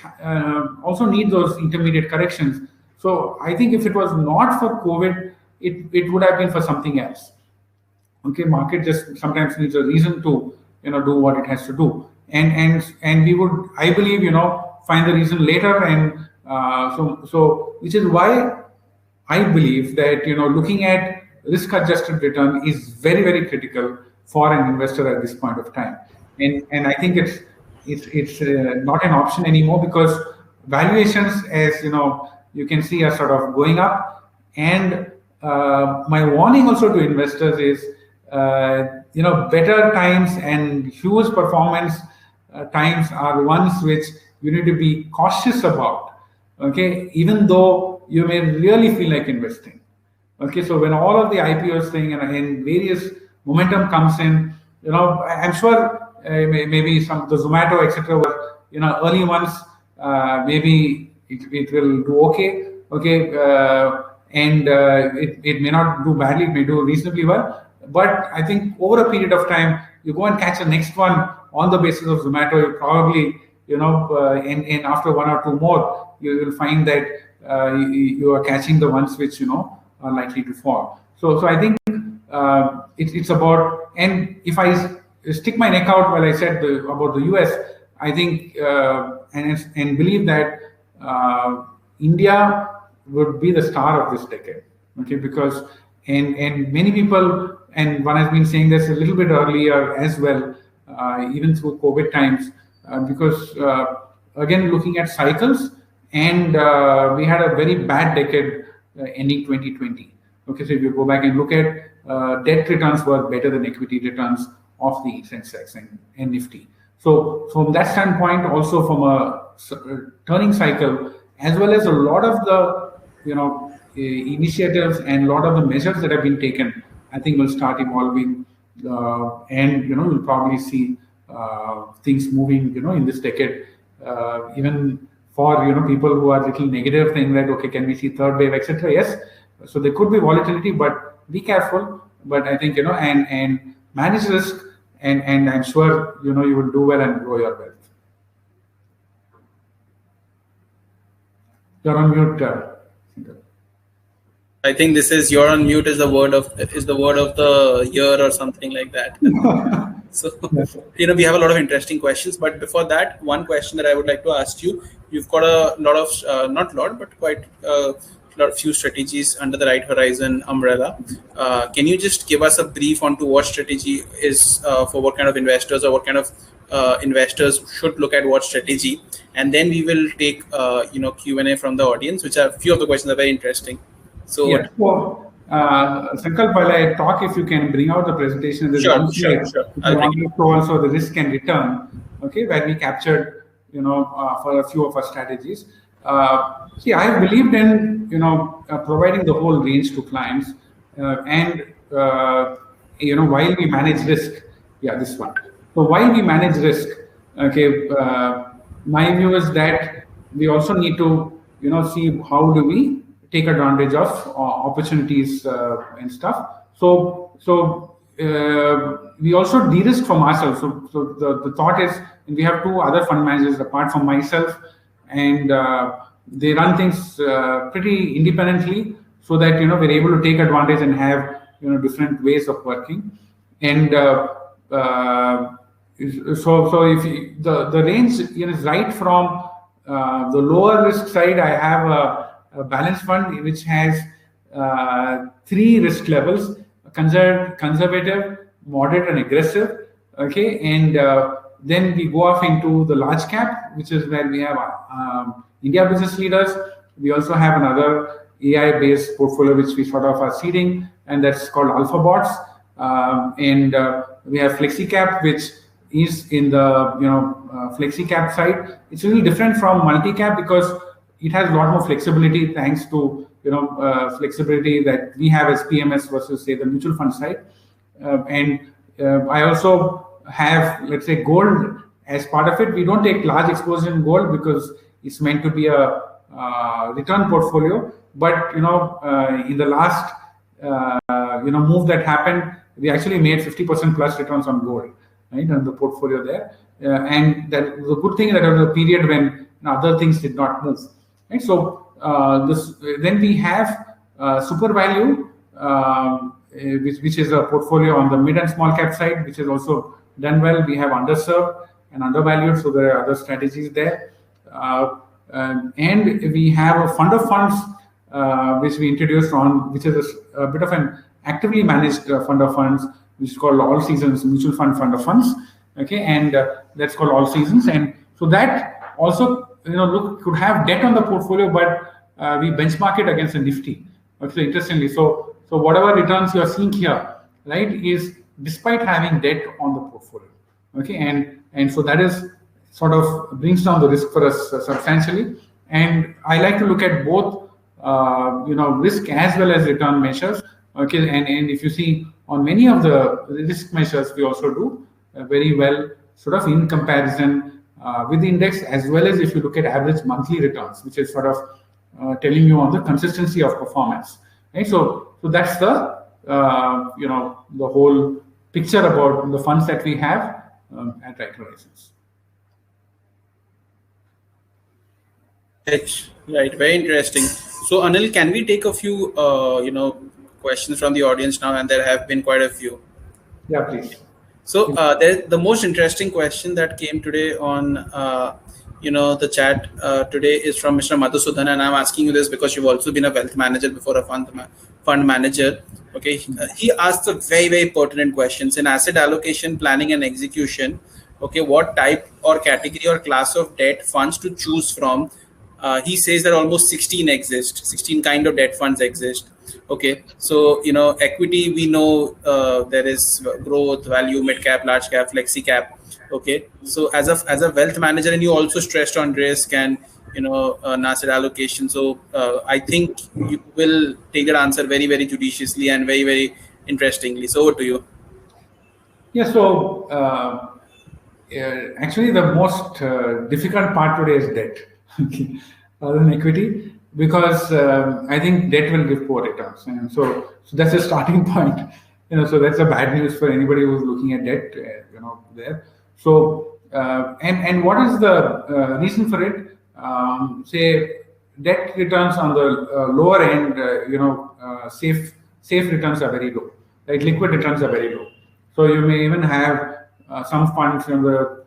also need those intermediate corrections. So I think if it was not for COVID, it would have been for something else. Okay, market just sometimes needs a reason to do what it has to do, and we would, I believe, find the reason later, and so which is why I believe that looking at risk-adjusted return is very, very critical for an investor at this point of time, and I think it's not an option anymore, because valuations, as you can see, are sort of going up. And my warning also to investors is better times and huge performance times are ones which you need to be cautious about. Okay, even though you may really feel like investing. Okay, so when all of the IPOs thing and various momentum comes in, I'm sure maybe some of the Zomato, etc., were early ones. Maybe it will do okay. Okay, and it may not do badly. It may do reasonably well. But I think over a period of time, you go and catch the next one on the basis of Zomato. You probably and after one or two more, you will find that you are catching the ones which are likely to fall. So I think it's about, and if I stick my neck out while I said about the US, I think and believe that India would be the star of this decade. Okay, because and many people, and one has been saying this a little bit earlier as well, even through COVID times, because again, looking at cycles, and we had a very bad decade ending 2020. Okay, so if you go back and look at debt returns were better than equity returns of the Sensex and Nifty. So from that standpoint, also from a turning cycle, as well as a lot of the initiatives and a lot of the measures that have been taken, I think will start evolving, and we'll probably see things moving in this decade, even for people who are little negative, saying that okay, can we see third wave, etc. Yes, so there could be volatility, but be careful. But I think and manage risk, and I'm sure you will do well and grow your wealth. You're on mute. I think this is "you're on mute" is the word of the year or something like that. So we have a lot of interesting questions, but before that, one question that I would like to ask you: you've got a lot of not lot, but quite few strategies under the Right Horizon umbrella. Can you just give us a brief onto what strategy is for what kind of investors, or what kind of investors should look at what strategy, and then we will take Q&A from the audience, which are few of the questions are very interesting. So yeah. Well, Sankalp, while I talk, if you can bring out the presentation, there's sure. Also the risk and return, okay, where we captured, for a few of our strategies. See, I believed in, providing the whole range to clients, and while we manage risk, this one. So while we manage risk, okay, my view is that we also need to, see how do we take advantage of opportunities and stuff. So we also de-risk from ourselves. So the thought is, we have two other fund managers apart from myself, and they run things pretty independently, so that we're able to take advantage and have different ways of working. And so if the range is right from the lower risk side. I have a balanced fund which has three risk levels: conservative, moderate, and aggressive. Okay, and then we go off into the large cap, which is where we have India business leaders. We also have another AI-based portfolio which we sort of are seeding, and that's called Alpha Bots. And we have FlexiCap, which is in the FlexiCap side. It's really different from multi-cap because it has a lot more flexibility, thanks to flexibility that we have as PMS versus, say, the mutual fund side. And I also have, let's say, gold as part of it. We don't take large exposure in gold because it's meant to be a return portfolio. But in the last move that happened, we actually made 50% plus returns on gold, right, on the portfolio there. And that the good thing that there was a period when other things did not move, right? So then we have Super Value, which is a portfolio on the mid and small cap side, which has also done well. We have underserved and undervalued, so there are other strategies there. And we have a fund of funds which we introduced on, which is a bit of an actively managed fund of funds, which is called All Seasons Mutual Fund of Funds. Okay, and that's called All Seasons. And so that also could have debt on the portfolio, but we benchmark it against the Nifty. Okay, interestingly, so whatever returns you are seeing here, right, is despite having debt on the portfolio. Okay, and so that is sort of brings down the risk for us substantially. And I like to look at both risk as well as return measures. Okay, and if you see on many of the risk measures, we also do very well, sort of in comparison with the index, as well as if you look at average monthly returns, which is sort of telling you on the consistency of performance. Right, so that's the the whole picture about the funds that we have at Right Horizons. Right, very interesting. So Anil, can we take a few questions from the audience now? And there have been quite a few. Yeah, please. So the most interesting question that came today on the chat today is from Mr. Madhusudan, and I'm asking you this because you've also been a wealth manager before a fund manager. Okay, he asked a very, very pertinent questions in asset allocation, planning, and execution. Okay, what type or category or class of debt funds to choose from? He says that almost 16 exist, 16 kind of debt funds exist. Okay, so equity, we know there is growth, value, mid cap, large cap, flexi cap. Okay, so as a wealth manager, and you also stressed on risk and an asset allocation. So I think you will take that answer very, very judiciously and very, very interestingly. So over to you. Yeah. So actually, the most difficult part today is debt, other than equity, because I think debt will give poor returns, and so that's a starting point. So that's a bad news for anybody who's looking at debt. There. So and what is the reason for it? Say debt returns on the lower end, safe returns are very low. Like liquid returns are very low. So you may even have some funds on the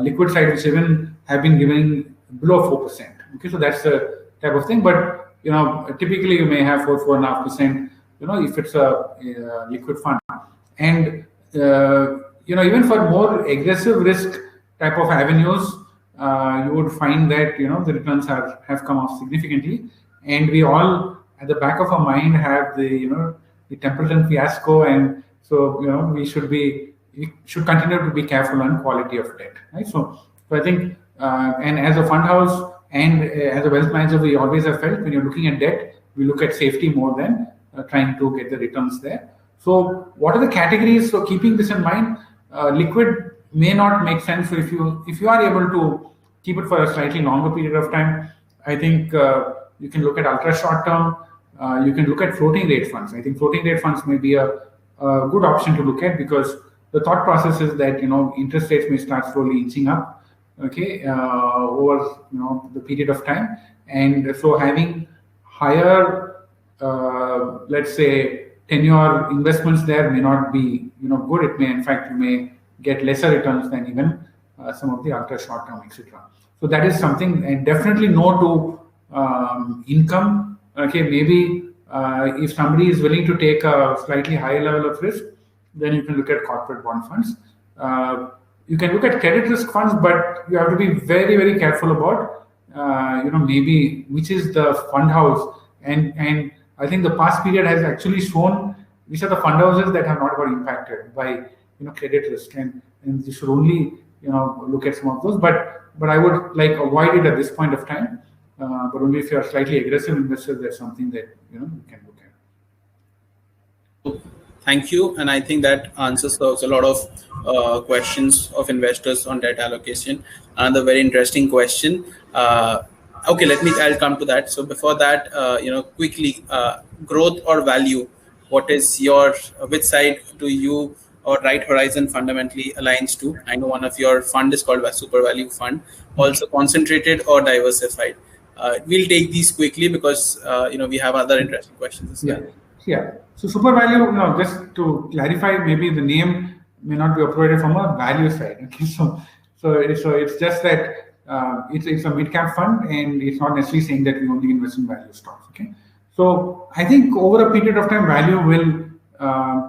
liquid side which even have been giving below 4%. Okay, so that's the type of thing. But typically you may have 4.5%. If it's a liquid fund, and even for more aggressive risk type of avenues, you would find that the returns have come off significantly. And we all at the back of our mind have the Templeton fiasco, and so we should continue to be careful on quality of debt, right? So I think and as a fund house and as a wealth manager, we always have felt when you're looking at debt, we look at safety more than trying to get the returns there. So what are the categories? So keeping this in mind, liquid may not make sense. So if you are able to keep it for a slightly longer period of time, I think you can look at ultra short term. You can look at floating rate funds. I think floating rate funds may be a good option to look at, because the thought process is that interest rates may start slowly inching up, okay, over the period of time, and so having higher, let's say, tenure investments there may not be good. It may, in fact, you may get lesser returns than even some of the ultra short term, etc. So that is something, and definitely no to income. Okay, maybe if somebody is willing to take a slightly higher level of risk, then you can look at corporate bond funds. You can look at credit risk funds, but you have to be very, very careful about maybe which is the fund house, and I think the past period has actually shown which are the fund houses that have not got impacted by credit risk, and you should only look at some of those. But I would avoid it at this point of time. But only if you are slightly aggressive investors, that's something that you can look at. Thank you, and I think that answers a lot of questions of investors on debt allocation. Another very interesting question. Okay, I'll come to that. So before that, quickly, growth or value, what is which side do you or Right Horizon fundamentally aligns to? I know one of your fund is called Super Value Fund, also concentrated or diversified. We'll take these quickly because we have other interesting questions as well. Yeah. So super value, just to clarify, maybe the name may not be appropriate from a value side. Okay, so it's just that it's a mid cap fund, and it's not necessarily saying that we only invest in value stocks. Okay, so I think over a period of time, value will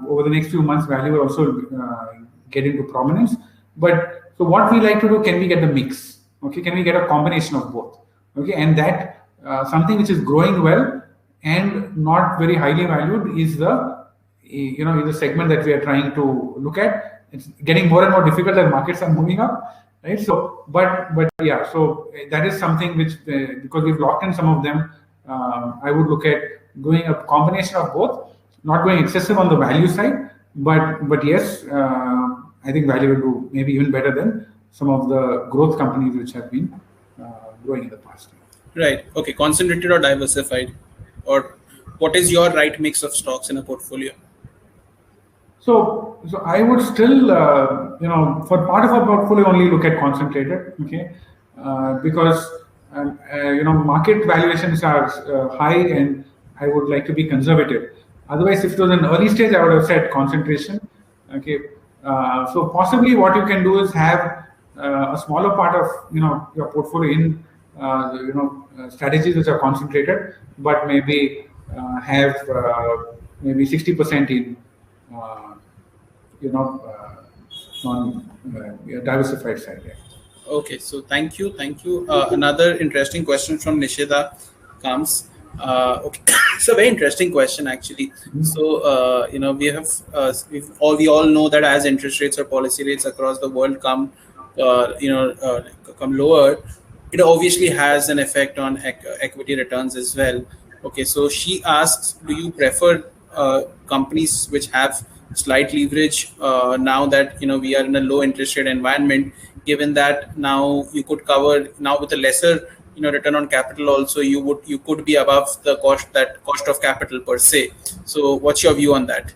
over the next few months, value will also get into prominence. But so what we like to do, can we get the mix? Okay, can we get a combination of both? Okay, and that something which is growing well and not very highly valued is the is the segment that we are trying to look at. It's getting more and more difficult as markets are moving up, right? So, but yeah, so that is something which because we've locked in some of them, I would look at doing a combination of both, not going excessive on the value side, but yes, I think value will do maybe even better than some of the growth companies which have been growing in the past. Right. Okay. Concentrated or diversified, or what is your right mix of stocks in a portfolio? So I would still, for part of our portfolio, only look at concentrated. Okay, because market valuations are high, and I would like to be conservative. Otherwise, if it was an early stage, I would have said concentration. Okay, so possibly what you can do is have a smaller part of your portfolio in strategies which are concentrated, but maybe have maybe 60% in on diversified side. Yeah. Okay, so thank you. Another interesting question from Nishida comes. Okay, it's a very interesting question actually. Mm-hmm. So we all know that as interest rates or policy rates across the world come lower, it obviously has an effect on equity returns as well. Okay, so she asks, do you prefer companies which have slight leverage now that we are in a low interest rate environment, given that now you could cover now with a lesser return on capital also, you could be above the cost of capital per se. So what's your view on that?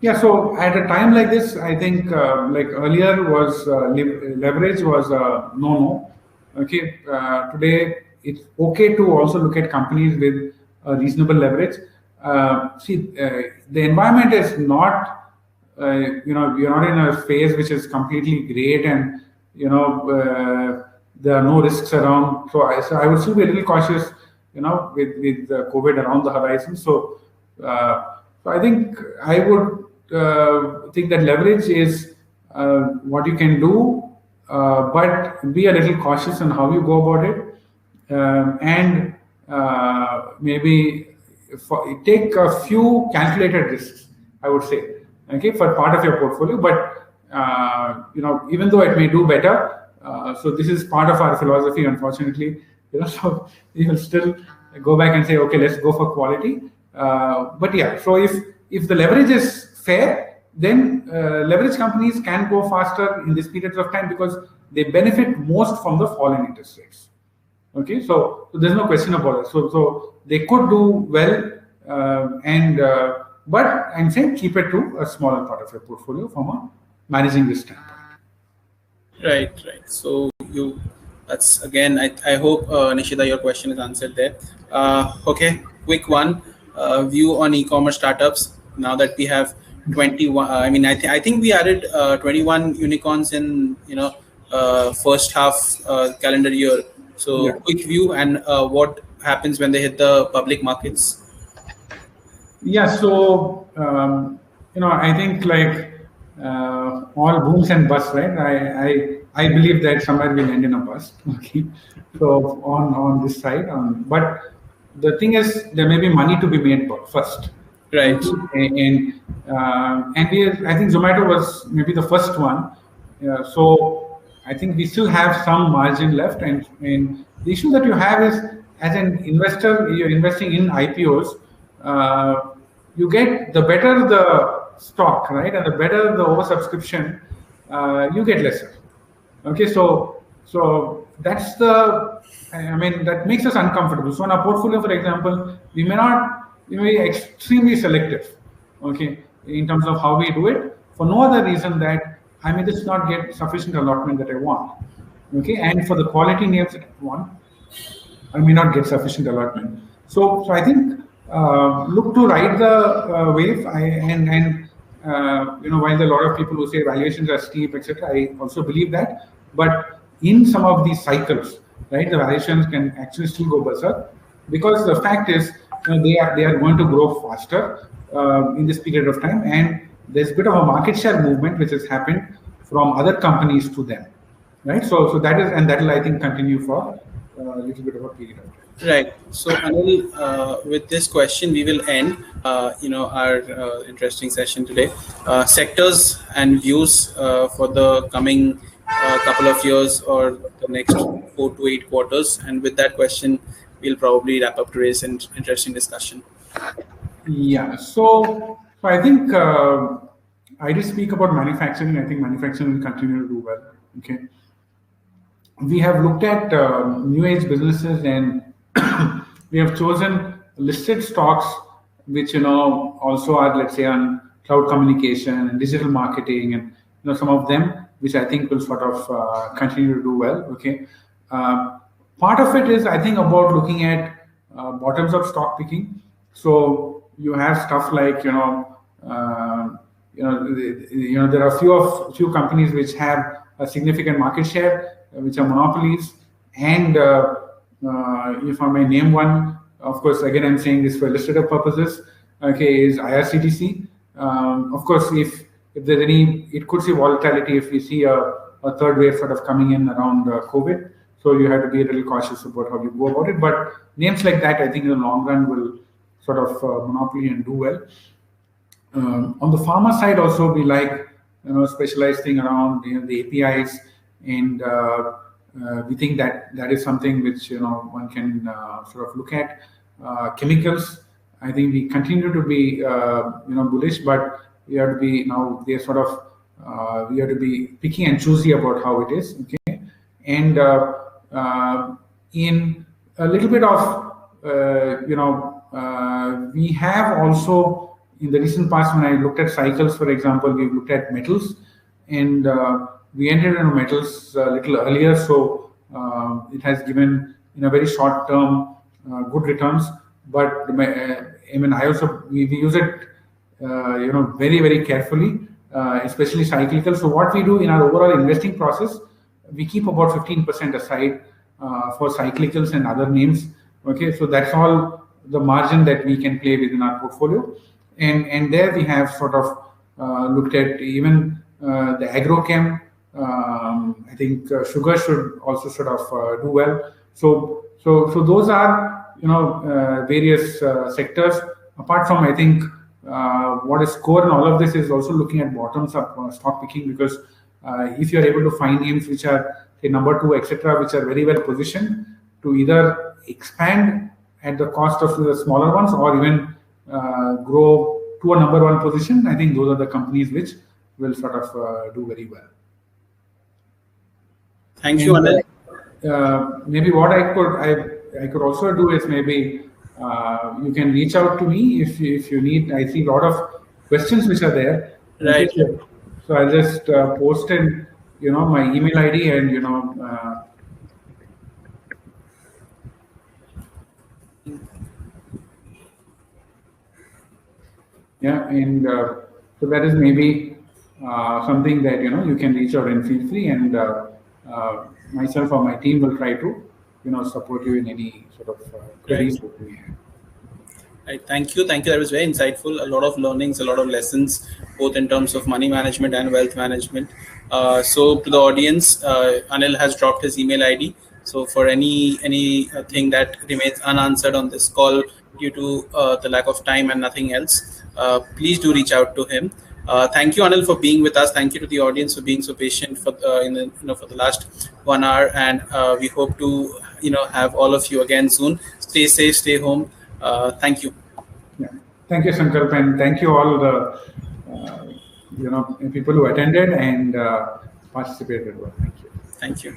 Yeah, so at a time like this, I think like earlier was leverage was no. Okay, today it's okay to also look at companies with a reasonable leverage. The environment is not, you're not in a phase which is completely great, and there are no risks around. So I would still be a little cautious, with COVID around the horizon. So I think I would think that leverage is what you can do, but be a little cautious on how you go about it, and maybe take a few calculated risks, I would say, okay, for part of your portfolio. But even though it may do better, so this is part of our philosophy, unfortunately. So you will still go back and say, okay, let's go for quality. But yeah, so if the leverage is fair, then leverage companies can go faster in this period of time because they benefit most from the fall in interest rates. Okay, so there's no question about it. So they could do well, but I'm saying keep it to a smaller part of your portfolio from a managing this time. Right. So that's again, I hope, Nishida, your question is answered there. Okay, quick one, view on e-commerce startups. Now that we have 21, I think we added 21 unicorns in, first half calendar year. So Yeah. quick view, and what happens when they hit the public markets? Yeah, so I think like all booms and busts, right? I believe that somewhere we'll end in a bust. Okay, so on this side, but the thing is, there may be money to be made first. Right. And I think Zomato was maybe the first one. So I think we still have some margin left, and the issue that you have is, as an investor, you're investing in IPOs. You get, the better the stock, right, and the better the oversubscription, you get lesser. Okay, so that's that makes us uncomfortable. So in our portfolio, for example, we may be extremely selective, okay, in terms of how we do it, for no other reason that I may just not get sufficient allotment that I want, okay, and for the quality names that I want, I may not get sufficient allotment. So I think look to ride the wave. While there are a lot of people who say valuations are steep, etc., I also believe that. But in some of these cycles, right, the valuations can actually still go berserk, because the fact is, they are going to grow faster in this period of time, and there's a bit of a market share movement which has happened from other companies to them, right? So that is, and that will, I think, continue for a little bit of a period of time. Right. So Anil, with this question, we will end our interesting session today. Sectors and views for the coming couple of years or the next 4 to 8 quarters. And with that question, we'll probably wrap up today's interesting discussion. Yeah. So I think I did speak about manufacturing. I think manufacturing will continue to do well. Okay. We have looked at new age businesses, and we have chosen listed stocks which also are, let's say, on cloud communication and digital marketing, and some of them which I think will sort of continue to do well. Okay, part of it is, I think, about looking at bottoms up stock picking. So you have stuff like there are a few companies which have a significant market share, which are monopolies, and if I may name one, of course, again, I'm saying this for illustrative purposes, okay, is IRCTC. Of course, if there's any, it could see volatility if we see a third wave sort of coming in around COVID. So you have to be a little cautious about how you go about it. But names like that, I think in the long run will sort of monopoly and do well. On the pharma side, also, we like specialized thing around the APIs, and we think that is something which one can sort of look at. Chemicals, I think we continue to be bullish, but we have to be we have to be picky and choosy about how it is. Okay, and in a little bit of we have also, in the recent past, when I looked at cycles, for example, we've looked at metals, and we entered into metals a little earlier, so it has given, in a very short term, good returns. But I also we use it very, very carefully, especially cyclical. So what we do in our overall investing process, we keep about 15% aside for cyclicals and other names. Okay, so that's all the margin that we can play within our portfolio, and there we have sort of looked at even the agrochem. I think sugar should also sort of do well. So those are various sectors. Apart from, I think what is core in all of this is also looking at bottoms up stock picking, because if you are able to find names which are, say, number 2, etc., which are very well positioned to either expand at the cost of the smaller ones, or even grow to a number 1 position, I think those are the companies which will sort of do very well. Thank you, Anil. Maybe what I could also do is, maybe you can reach out to me if you need. I see a lot of questions which are there. Right. So I'll just post in, my email ID and, yeah, and so that is maybe something that, you can reach out and feel free, and myself or my team will try to, support you in any sort of queries that we have. Right. Thank you. Thank you. That was very insightful. A lot of learnings, a lot of lessons, both in terms of money management and wealth management. So to the audience, Anil has dropped his email ID. So for any thing that remains unanswered on this call due to the lack of time and nothing else, please do reach out to him. Thank you, Anil, for being with us. Thank you to the audience for being so patient for for the last 1 hour, and we hope to have all of you again soon. Stay safe, stay home. Thank you. Yeah. Thank you, Sankalp, and thank you all the people who attended and participated. Well, thank you. Thank you.